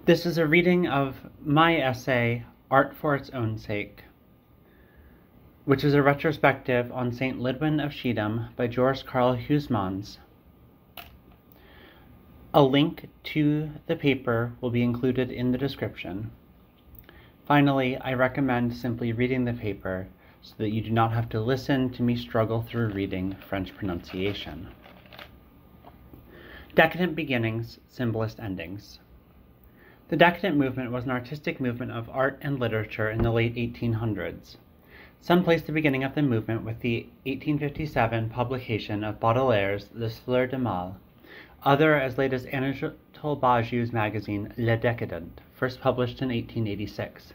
This is a reading of my essay, Art for Its Own Sake, which is a retrospective on St. Lydwine of Schiedam by George Carl Huysmans. A link to the paper will be included in the description. Finally, I recommend simply reading the paper so that you do not have to listen to me struggle through reading French pronunciation. Decadent beginnings, symbolist endings. The Decadent movement was an artistic movement of art and literature in the late 1800s. Some place the beginning of the movement with the 1857 publication of Baudelaire's Les Fleurs du Mal, other as late as Anatole Baju's magazine Le Décadent, first published in 1886.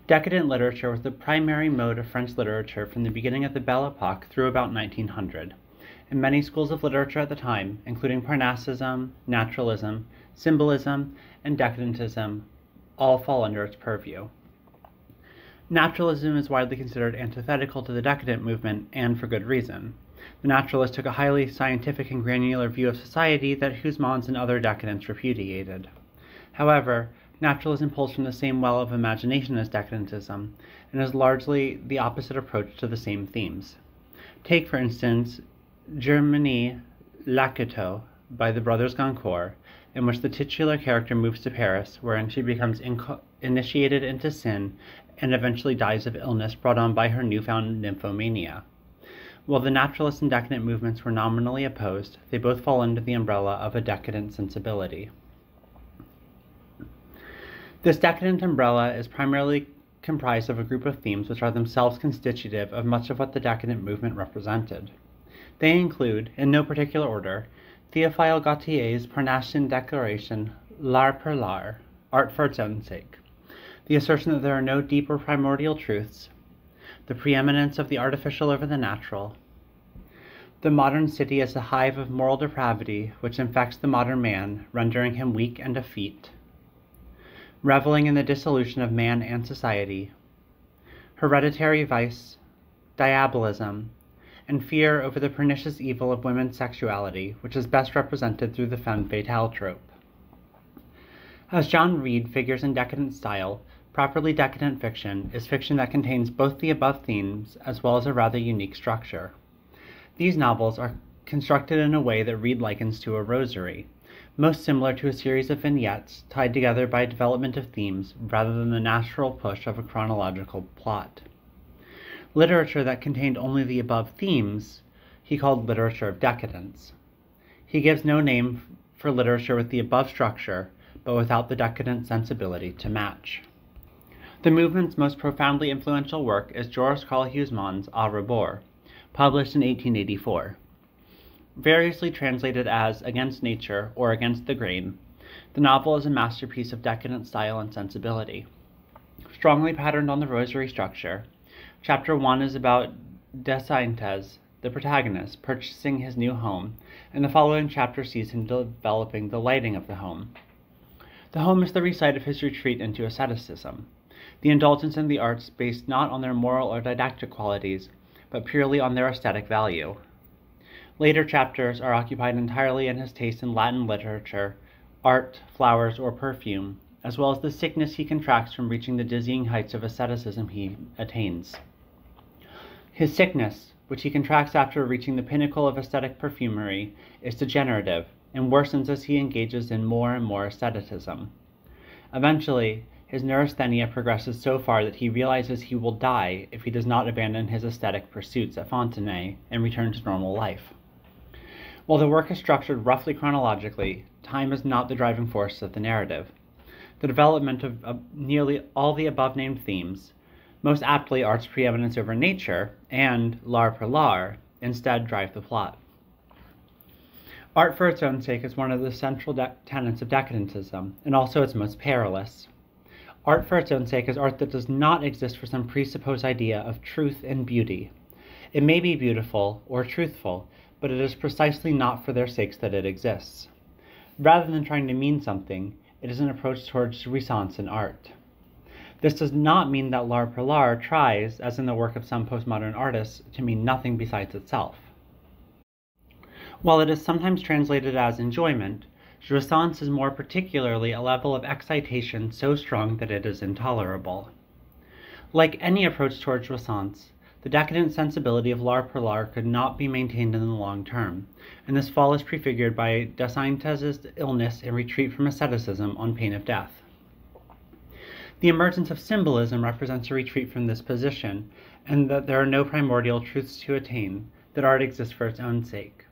Decadent literature was the primary mode of French literature from the beginning of the Belle Époque through about 1900, and many schools of literature at the time, including Parnassism, Naturalism, Symbolism, and Decadentism, all fall under its purview. Naturalism is widely considered antithetical to the Decadent movement, and for good reason. The Naturalists took a highly scientific and granular view of society that Huysmans and other Decadents repudiated. However, Naturalism pulls from the same well of imagination as Decadentism, and is largely the opposite approach to the same themes. Take, for instance, Germanie Lacato by the brothers Goncourt, in which the titular character moves to Paris, wherein she becomes initiated into sin and eventually dies of illness brought on by her newfound nymphomania. While the Naturalist and Decadent movements were nominally opposed, they both fall under the umbrella of a decadent sensibility. This decadent umbrella is primarily comprised of a group of themes which are themselves constitutive of much of what the Decadent movement represented. They include, in no particular order, Théophile Gautier's Parnassian declaration, L'art pour l'art, art for its own sake, the assertion that there are no deep or primordial truths, the preeminence of the artificial over the natural, the modern city as a hive of moral depravity which infects the modern man, rendering him weak and effete, reveling in the dissolution of man and society, hereditary vice, diabolism, and fear over the pernicious evil of women's sexuality, which is best represented through the femme fatale trope. As John Reed figures in decadent style, properly decadent fiction is fiction that contains both the above themes as well as a rather unique structure. These novels are constructed in a way that Reed likens to a rosary, most similar to a series of vignettes tied together by development of themes rather than the natural push of a chronological plot. Literature that contained only the above themes he called literature of decadence. He gives no name for literature with the above structure, but without the decadent sensibility to match. The movement's most profoundly influential work is George Carl Huysmans' A Rebours, published in 1884. Variously translated as Against Nature or Against the Grain, the novel is a masterpiece of decadent style and sensibility. Strongly patterned on the rosary structure, Chapter 1 is about Desaintes, the protagonist, purchasing his new home, and the following chapter sees him developing the lighting of the home. The home is the resite of his retreat into asceticism, the indulgence in the arts based not on their moral or didactic qualities, but purely on their aesthetic value. Later chapters are occupied entirely in his taste in Latin literature, art, flowers, or perfume, as well as the sickness he contracts from reaching the dizzying heights of asceticism he attains. His sickness, which he contracts after reaching the pinnacle of aesthetic perfumery, is degenerative and worsens as he engages in more and more asceticism. Eventually, his neurasthenia progresses so far that he realizes he will die if he does not abandon his aesthetic pursuits at Fontenay and return to normal life. While the work is structured roughly chronologically, time is not the driving force of the narrative. The development of nearly all the above-named themes, most aptly art's preeminence over nature, and l'art pour l'art, instead drive the plot. Art for its own sake is one of the central tenets of decadentism, and also its most perilous. Art for its own sake is art that does not exist for some presupposed idea of truth and beauty. It may be beautiful or truthful, but it is precisely not for their sakes that it exists. Rather than trying to mean something, it is an approach towards jouissance in art. This does not mean that l'art pour l'art tries, as in the work of some postmodern artists, to mean nothing besides itself. While it is sometimes translated as enjoyment, Jouissance is more particularly a level of excitation so strong that it is intolerable. Like any approach towards jouissance, the decadent sensibility of l'art pour l'art could not be maintained in the long term, and this fall is prefigured by Desintes's illness and retreat from asceticism on pain of death. The emergence of symbolism represents a retreat from this position, and that there are no primordial truths to attain, that art exists for its own sake.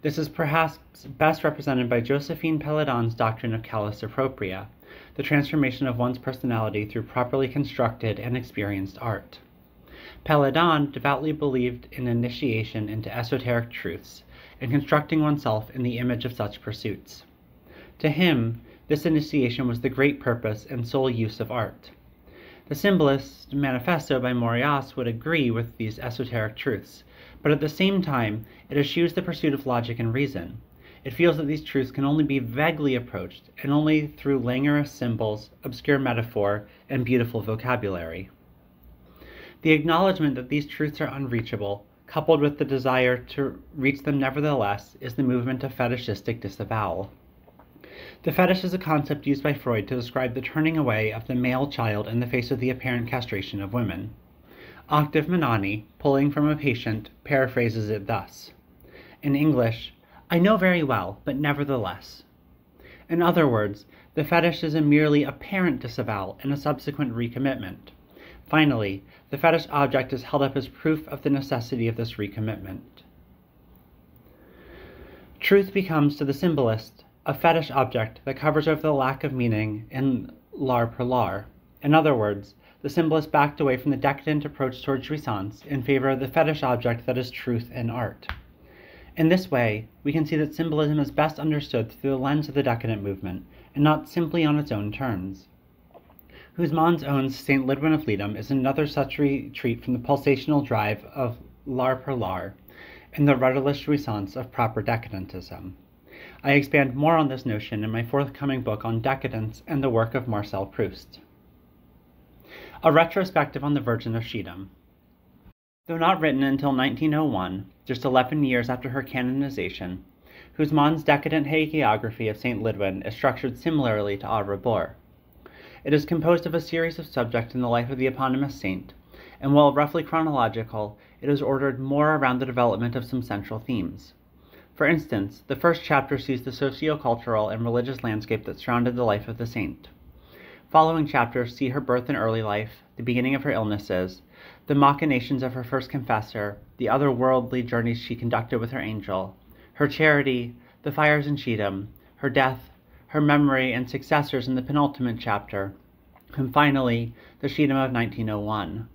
This is perhaps best represented by Josephine Péladan's doctrine of callous propria, the transformation of one's personality through properly constructed and experienced art. Péladan devoutly believed in initiation into esoteric truths, and constructing oneself in the image of such pursuits. To him, this initiation was the great purpose and sole use of art. The Symbolist Manifesto by Mauriac would agree with these esoteric truths, but at the same time, it eschews the pursuit of logic and reason. It feels that these truths can only be vaguely approached, and only through languorous symbols, obscure metaphor, and beautiful vocabulary. The acknowledgement that these truths are unreachable, coupled with the desire to reach them nevertheless, is the movement of fetishistic disavowal. The fetish is a concept used by Freud to describe the turning away of the male child in the face of the apparent castration of women. Octave Manani, pulling from a patient, paraphrases it thus. In English, I know very well, but nevertheless. In other words, the fetish is a merely apparent disavowal and a subsequent recommitment. Finally, the fetish object is held up as proof of the necessity of this recommitment. Truth becomes to the symbolist a fetish object that covers over the lack of meaning in l'art pour l'art. In other words, the symbolist backed away from the decadent approach towards jouissance in favor of the fetish object that is truth in art. In this way, we can see that symbolism is best understood through the lens of the decadent movement, and not simply on its own terms. Huysmans' own St. Lydwine of Schiedam is another such retreat from the pulsational drive of l'art pour l'art and the rudderless jouissance of proper decadentism. I expand more on this notion in my forthcoming book on decadence and the work of Marcel Proust. A retrospective on the Virgin of Schiedam. Though not written until 1901, just 11 years after her canonization, Huysmans' decadent hagiography of St. Lydwine is structured similarly to A Rebours. It is composed of a series of subjects in the life of the eponymous saint, and while roughly chronological, it is ordered more around the development of some central themes. For instance, the first chapter sees the socio-cultural and religious landscape that surrounded the life of the saint. Following chapters see her birth and early life, the beginning of her illnesses, the machinations of her first confessor, the otherworldly journeys she conducted with her angel, her charity, the fires in Schiedam, her death, her memory and successors in the penultimate chapter, and finally, the Schiedam of 1901.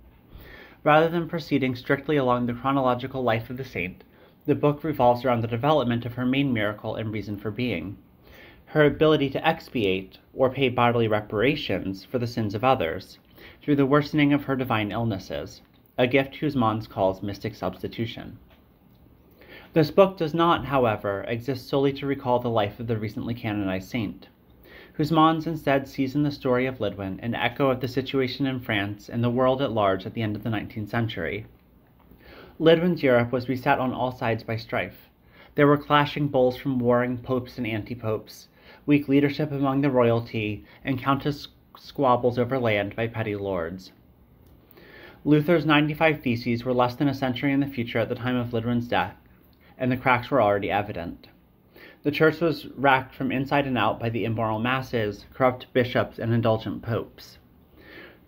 Rather than proceeding strictly along the chronological life of the saint, the book revolves around the development of her main miracle and reason for being, her ability to expiate, or pay bodily reparations, for the sins of others, through the worsening of her divine illnesses, a gift Huysmans calls mystic substitution. This book does not, however, exist solely to recall the life of the recently canonized saint. Huysmans instead sees in the story of Lydwine an echo of the situation in France and the world at large at the end of the 19th century. Lydwine's Europe was beset on all sides by strife. There were clashing bulls from warring popes and anti-popes, weak leadership among the royalty, and countless squabbles over land by petty lords. Luther's 95 Theses were less than a century in the future at the time of Lydwine's death, and the cracks were already evident. The church was racked from inside and out by the immoral masses, corrupt bishops, and indulgent popes.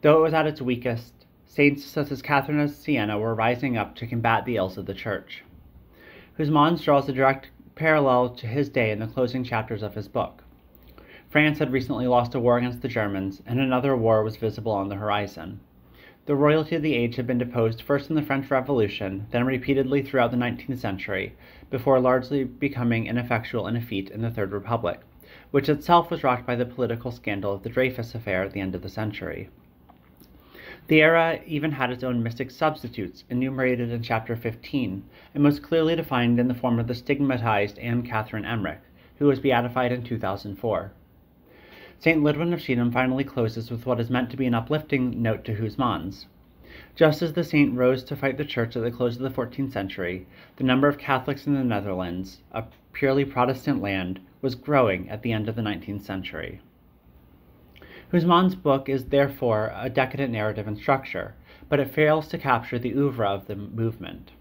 Though it was at its weakest, saints such as Catherine of Siena were rising up to combat the ills of the church. Huysmans draws a direct parallel to his day in the closing chapters of his book. France had recently lost a war against the Germans, and another war was visible on the horizon. The royalty of the age had been deposed first in the French Revolution, then repeatedly throughout the 19th century, before largely becoming ineffectual and effete in the Third Republic, which itself was rocked by the political scandal of the Dreyfus affair at the end of the century. The era even had its own mystic substitutes, enumerated in chapter 15, and most clearly defined in the form of the stigmatized Anne Catherine Emmerich, who was beatified in 2004. St. Lydwine of Schiedam finally closes with what is meant to be an uplifting note to Huysmans. Just as the saint rose to fight the church at the close of the 14th century, the number of Catholics in the Netherlands, a purely Protestant land, was growing at the end of the 19th century. Huysmans' book is therefore a decadent narrative in structure, but it fails to capture the oeuvre of the movement.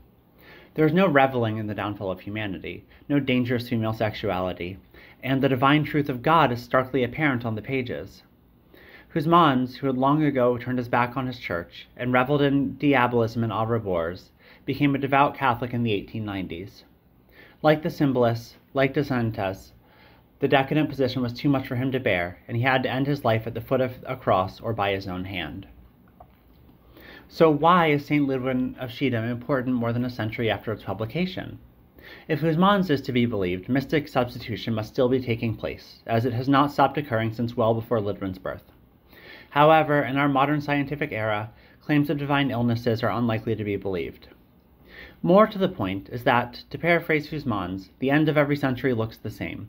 There is no reveling in the downfall of humanity, no dangerous female sexuality, and the divine truth of God is starkly apparent on the pages. Huysmans, who had long ago turned his back on his church and reveled in diabolism and au revoirs, became a devout Catholic in the 1890s. Like the symbolists, like De Santis, the decadent position was too much for him to bear, and he had to end his life at the foot of a cross or by his own hand. So why is St. Lydwine of Schiedam important more than a century after its publication? If Huysmans is to be believed, mystic substitution must still be taking place, as it has not stopped occurring since well before Lydwine's birth. However, in our modern scientific era, claims of divine illnesses are unlikely to be believed. More to the point is that, to paraphrase Huysmans, the end of every century looks the same,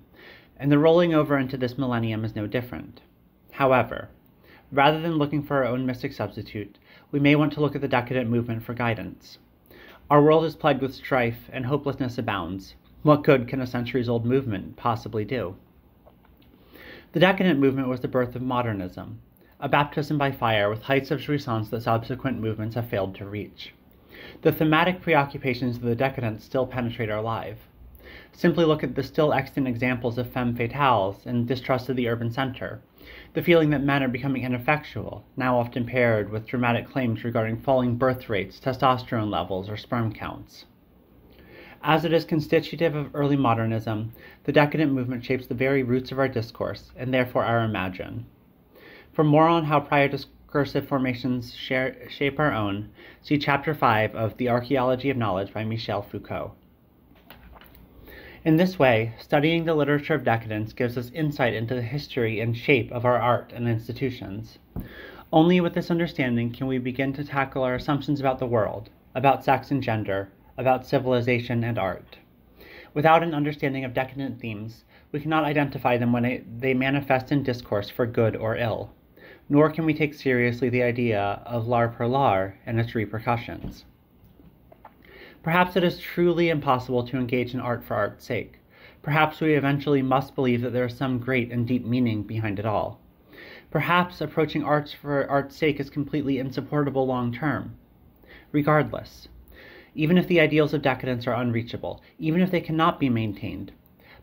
and the rolling over into this millennium is no different. However, rather than looking for our own mystic substitute, we may want to look at the decadent movement for guidance. Our world is plagued with strife, and hopelessness abounds. What good can a centuries-old movement possibly do? The decadent movement was the birth of modernism, a baptism by fire with heights of jouissance that subsequent movements have failed to reach. The thematic preoccupations of the decadents still penetrate our life. Simply look at the still extant examples of femme fatales and distrust of the urban center, the feeling that men are becoming ineffectual, now often paired with dramatic claims regarding falling birth rates, testosterone levels, or sperm counts. As it is constitutive of early modernism, the decadent movement shapes the very roots of our discourse, and therefore our imagine. For more on how prior discursive formations shape our own, see Chapter 5 of The Archaeology of Knowledge by Michel Foucault. In this way, studying the literature of decadence gives us insight into the history and shape of our art and institutions. Only with this understanding can we begin to tackle our assumptions about the world, about sex and gender, about civilization and art. Without an understanding of decadent themes, we cannot identify them when they manifest in discourse for good or ill, nor can we take seriously the idea of l'art pour l'art and its repercussions. Perhaps it is truly impossible to engage in art for art's sake. Perhaps we eventually must believe that there is some great and deep meaning behind it all. Perhaps approaching art for art's sake is completely insupportable long term. Regardless, even if the ideals of decadence are unreachable, even if they cannot be maintained,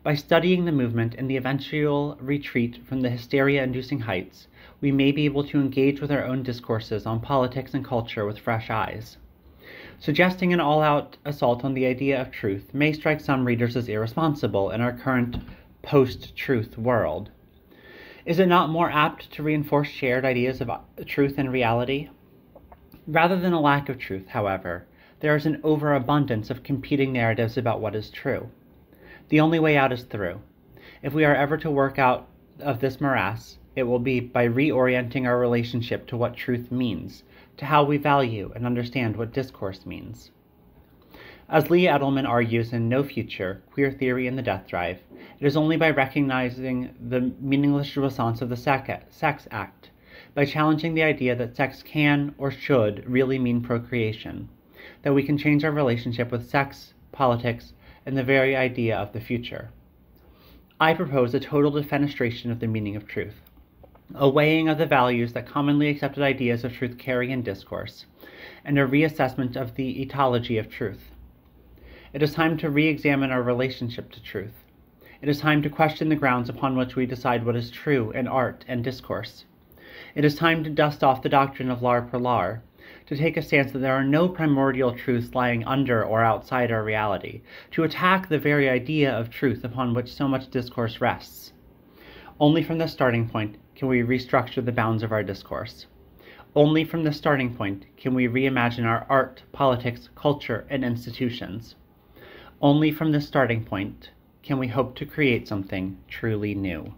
by studying the movement and the eventual retreat from the hysteria-inducing heights, we may be able to engage with our own discourses on politics and culture with fresh eyes. Suggesting an all-out assault on the idea of truth may strike some readers as irresponsible in our current post-truth world. Is it not more apt to reinforce shared ideas of truth and reality? Rather than a lack of truth, however, there is an overabundance of competing narratives about what is true. The only way out is through. If we are ever to work out of this morass, it will be by reorienting our relationship to what truth means, to how we value and understand what discourse means. As Lee Edelman argues in No Future, Queer Theory and the Death Drive, it is only by recognizing the meaningless jouissance of the sex act, by challenging the idea that sex can or should really mean procreation, that we can change our relationship with sex, politics, and the very idea of the future. I propose a total defenestration of the meaning of truth, a weighing of the values that commonly accepted ideas of truth carry in discourse, and a reassessment of the etology of truth. It is time to re-examine our relationship to truth. It is time to question the grounds upon which we decide what is true in art and discourse. It is time to dust off the doctrine of l'art pour l'art, to take a stance that there are no primordial truths lying under or outside our reality, to attack the very idea of truth upon which so much discourse rests. Only from this starting point can we restructure the bounds of our discourse. Only from this starting point can we reimagine our art, politics, culture, and institutions. Only from this starting point can we hope to create something truly new.